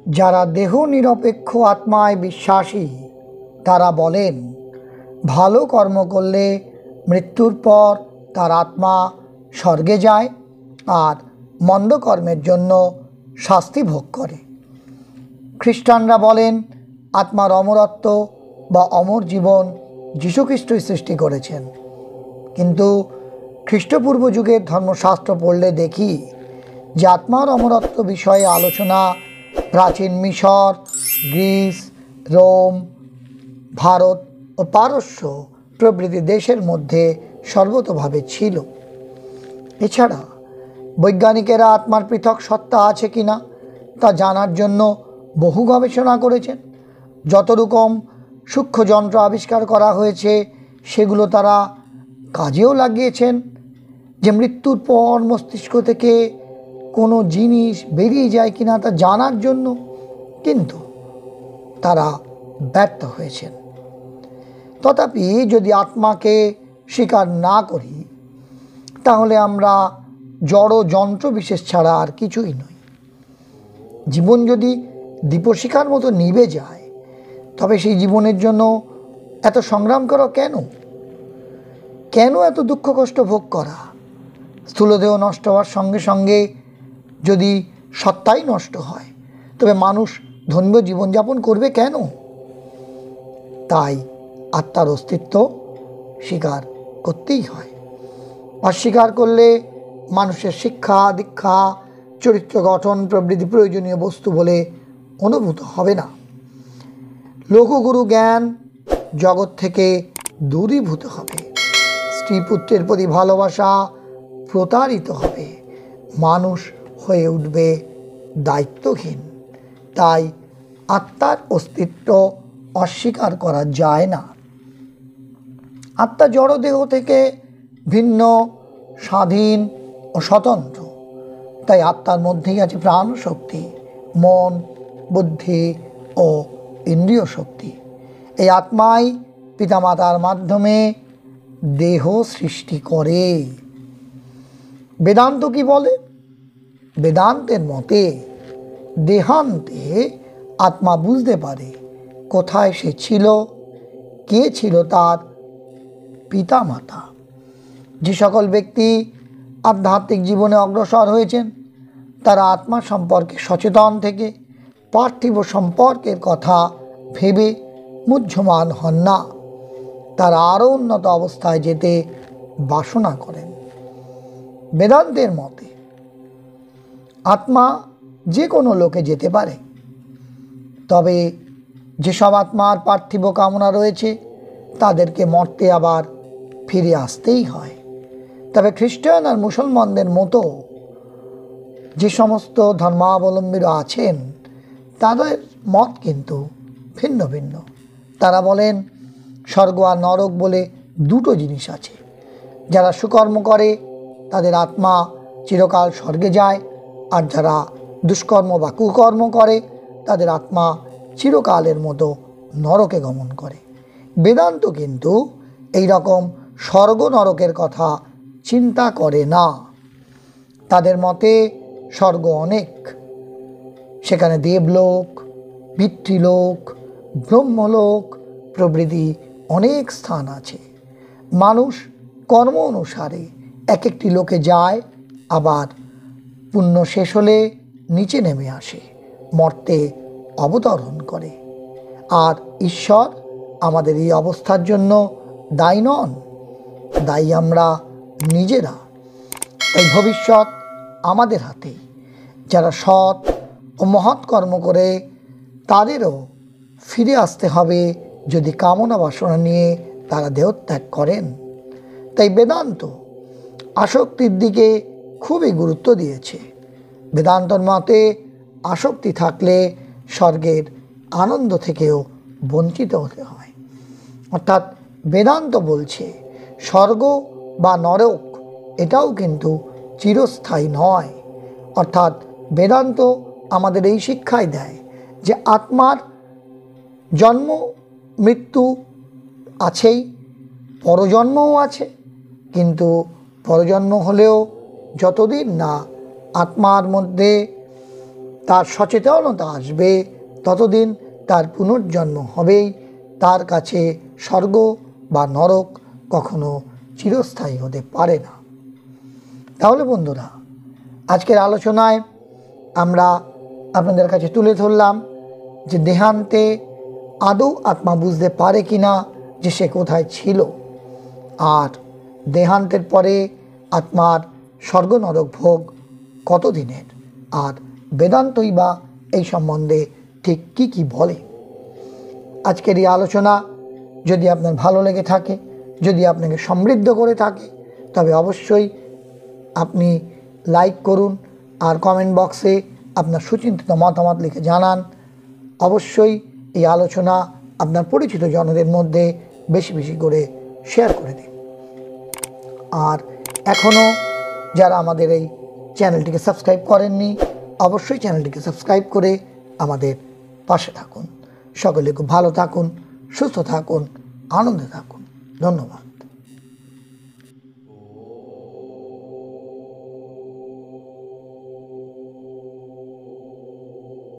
যারা দেহ নিরপেক্ষ আত্মায় বিশ্বাসী তারা বলেন, ভালো কর্ম করলে মৃত্যুর পর তার আত্মা স্বর্গে যায় আর মন্দ কর্মের জন্য শাস্তি ভোগ করে। খ্রিস্টানরা বলেন, আত্মার অমরত্ব বা অমর জীবন যীশুখ্রিস্টই সৃষ্টি করেছেন। কিন্তু খ্রিস্টপূর্ব যুগের ধর্মশাস্ত্র পড়লে দেখি যে আত্মার অমরত্ব বিষয়ে আলোচনা প্রাচীন মিশর, গ্রিস, রোম, ভারত ও পারস্য প্রভৃতি দেশের মধ্যে সর্বতোভাবে ছিল। এছাড়া বৈজ্ঞানিকেরা আত্মার পৃথক সত্তা আছে কিনা তা জানার জন্য বহু গবেষণা করেছেন। যত রকম সূক্ষ্ম যন্ত্র আবিষ্কার করা হয়েছে সেগুলো তারা কাজেও লাগিয়েছেন, যে মৃত্যুর পর মস্তিষ্ক থেকে কোনো জিনিস বেরিয়ে যায় কিনা তা জানার জন্য, কিন্তু তারা ব্যর্থ হয়েছেন। তথাপি যদি আত্মাকে স্বীকার না করি তাহলে আমরা জড় যন্ত্র বিশেষ ছাড়া আর কিছুই নই। জীবন যদি দীপশিখার মতো নিভে যায় তবে সেই জীবনের জন্য এত সংগ্রাম করা কেন? কেন এত দুঃখ কষ্ট ভোগ করা? স্থূলদেহ নষ্ট হওয়ার সঙ্গে সঙ্গে যদি সত্তাই নষ্ট হয় তবে মানুষ ধর্মীয় জীবনযাপন করবে কেন? তাই আত্মার অস্তিত্ব স্বীকার করতেই হয়। অস্বীকার করলে মানুষের শিক্ষা দীক্ষা চরিত্র গঠন প্রভৃতি প্রয়োজনীয় বস্তু বলে অনুভূত হবে না। লোকগুরু জ্ঞান জগৎ থেকে দূরীভূত হবে। স্ত্রী পুত্রের প্রতি ভালোবাসা প্রতারিত হবে। মানুষ হয়ে উঠবে দায়িত্বহীন। তাই আত্মার অস্তিত্ব অস্বীকার করা যায় না। আত্মা জড়দেহ থেকে ভিন্ন, স্বাধীন ও স্বতন্ত্র। তাই আত্মার মধ্যেই আছে প্রাণ শক্তি, মন, বুদ্ধি ও ইন্দ্রিয় শক্তি। এই আত্মাই পিতামাতার মাধ্যমে দেহ সৃষ্টি করে। বেদান্ত কি বলে? বেদান্তের মতে দেহান্তে আত্মা বুঝতে পারে কোথায় সে ছিল, কে ছিল তার পিতামাতা। যে সকল ব্যক্তি আধ্যাত্মিক জীবনে অগ্রসর হয়েছেন তারা আত্মা সম্পর্কে সচেতন থেকে পার্থিব সম্পর্কের কথা ভেবে মুহ্যমান হন না। তারা আরও উন্নত অবস্থায় যেতে বাসনা করেন। বেদান্তের মতে আত্মা যে কোনো লোকে যেতে পারে, তবে যেসব আত্মার পার্থিব কামনা রয়েছে তাদেরকে মরতে আবার ফিরে আসতেই হয়। তবে খ্রিস্টান আর মুসলমানদের মতো যে সমস্ত ধর্মাবলম্বীরা আছেন তাদের মত কিন্তু ভিন্ন ভিন্ন। তারা বলেন স্বর্গ আর নরক বলে দুটো জিনিস আছে। যারা সুকর্ম করে তাদের আত্মা চিরকাল স্বর্গে যায়, আর যারা দুষ্কর্ম বা কুকর্ম করে তাদের আত্মা চিরকালের মতো নরকে গমন করে। বেদান্ত কিন্তু এই রকম স্বর্গ নরকের কথা চিন্তা করে না। তাদের মতে স্বর্গ অনেক, সেখানে দেবলোক, পিতৃলোক, ব্রহ্মলোক প্রভৃতি অনেক স্থান আছে। মানুষ কর্ম অনুসারে এক একটি লোকে যায়, আবার পুণ্য শেষ হলে নিচে নেমে আসে, মর্তে অবতরণ করে। আর ঈশ্বর আমাদের এই অবস্থার জন্য দায়ী নন, দায়ী আমরা নিজেরা। এই ভবিষ্যৎ আমাদের হাতে। যারা সৎ ও মহৎ কর্ম করে তাদেরও ফিরে আসতে হবে যদি কামনা বাসনা নিয়ে তারা দেহত্যাগ করেন। তাই বেদান্ত আসক্তির দিকে খুবই গুরুত্ব দিয়েছে। বেদান্তর মতে আসক্তি থাকলে স্বর্গের আনন্দ থেকেও বঞ্চিত হতে হয়। অর্থাৎ বেদান্ত বলছে স্বর্গ বা নরক এটাও কিন্তু চিরস্থায়ী নয়। অর্থাৎ বেদান্ত আমাদের এই শিক্ষাই দেয় যে আত্মার জন্ম মৃত্যু আছেই, পরজন্মও আছে, কিন্তু পরজন্ম হলেও যতদিন না আত্মার মধ্যে তার সচেতনতা আসবে ততদিন তার পুনর্জন্ম হবেই। তার কাছে স্বর্গ বা নরক কখনো চিরস্থায়ী হতে পারে না। তাহলে বন্ধুরা, আজকের আলোচনায় আমরা আপনাদের কাছে তুলে ধরলাম যে দেহান্তে আদৌ আত্মা বুঝতে পারে কি না যে সে কোথায় ছিল, আর দেহান্তের পরে আত্মার স্বর্গ নরক ভোগ কতদিনের, আর বেদান্তই বা এই সম্বন্ধে ঠিক কী বলে। আজকের এই আলোচনা যদি আপনার ভালো লেগে থাকে, যদি আপনাকে সমৃদ্ধ করে থাকে, তবে অবশ্যই আপনি লাইক করুন আর কমেন্ট বক্সে আপনার সুচিন্তিত মতামত লিখে জানান। অবশ্যই এই আলোচনা আপনার পরিচিত জনদের মধ্যে বেশি বেশি করে শেয়ার করে দিন। আর এখনও যারা আমাদের এই চ্যানেলটিকে সাবস্ক্রাইব করেননি, অবশ্যই চ্যানেলটিকে সাবস্ক্রাইব করে আমাদের পাশে থাকুন। সকলে খুব ভালো থাকুন, সুস্থ থাকুন, আনন্দে থাকুন। ধন্যবাদ।